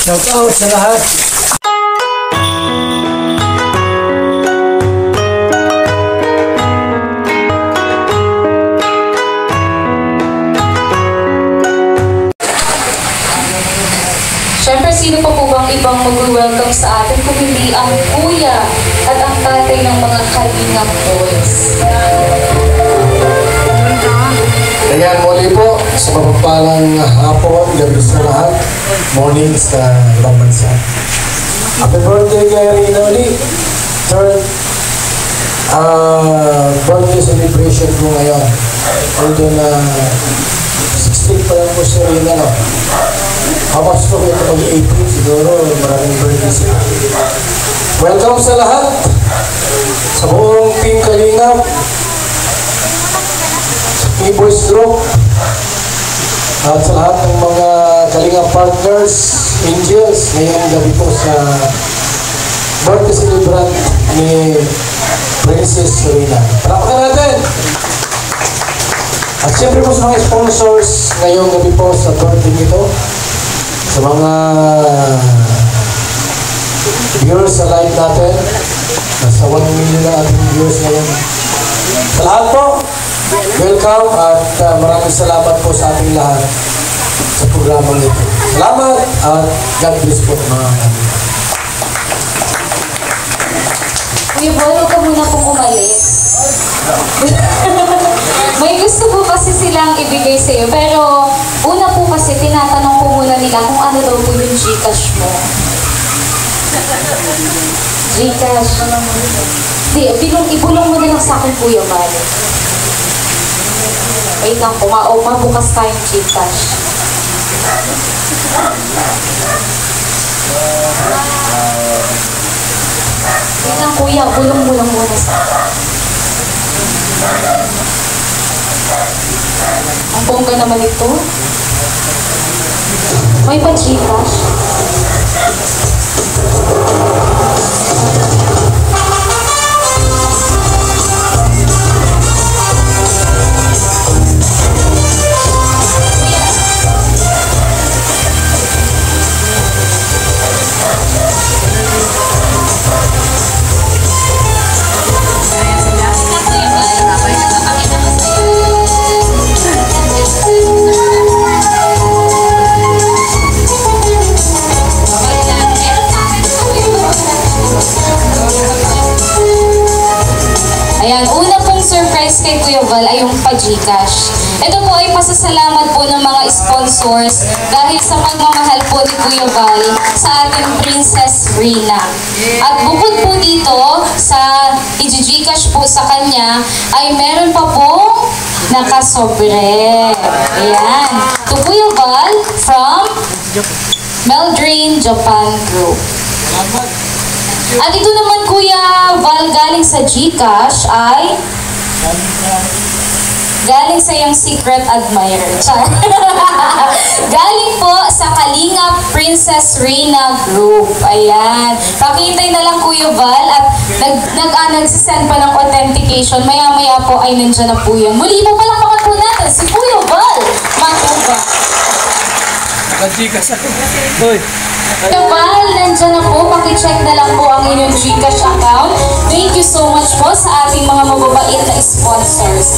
Shout out sa lahat. Siyempre, sino pa po bang ibang mag-welcome sa atin kung hindi ang kuya at ang tatay ng mga Kalingap boys. Ayan, muli po sa mapagpalang hapon, gabi sa lahat, morning sa ibang bansa. Happy birthday kay Rina ulit. Third birthday celebration ko ngayon. Although na 16 pa lang po si Rina, no? Hamas ko kayo mag-18 siguro, maraming birthday sila. Welcome sa lahat, sa buong Team Kalingap, E-Boys Group, at sa lahat ng mga Kalingap partners, angels, ngayong gabi po sa birthday celebrant ni Princess Serena. Palakpakan natin! At siyempre po sa mga sponsors ngayong gabi po sa birthday nito, sa mga viewers sa live natin, nasa 1 million na ating viewers ngayon. Sa lahat po, welcome at maraming salamat po sa ating lahat sa programang ito. Salamat at God bless po mga kami. Kuya Bol, huwag ka muna pong umalis. May gusto po kasi silang ibigay sa iyo, pero una po kasi tinatanong po muna nila kung ano daw po yung Gcash mo. Gcash. Di, ibulong mo na lang sa akin, Kuya Bol. Wait lang, bukas tayong Gcash. Wait lang, Kuya, bulong mo lang muna sa akin. Ang bongga naman ito. May pa-Gcash. Ayan, una pong surprise kay Kuya Val ay yung pa-Gcash. Ito po ay pasasalamat po ng mga sponsors dahil sa pagmamahal po ni Kuya Val sa ating Princess Rina. At bukod po dito sa i-Gcash po sa kanya ay meron pa pong nakasobre. Ayan. To Kuya Val from Meldrin Japan Group. At ito naman Kuya Val galing sa Gcash ay galing sa iyong secret admirer. Galing po sa Kalingap Princess Rina Group. Ayan. Pakitay na lang Kuya Val at nagsisend pa ng authentication. Maya-maya po ay nandiyan na po yun. Muli po palakpakan po natin si Kuya Val Matuba. Nag-Gcash ako. Hoy. Kuya Val, nandiyan na po. Pakicheck na lang po ang inyong Gcash account. Thank you so much po sa ating mga mababait na sponsors.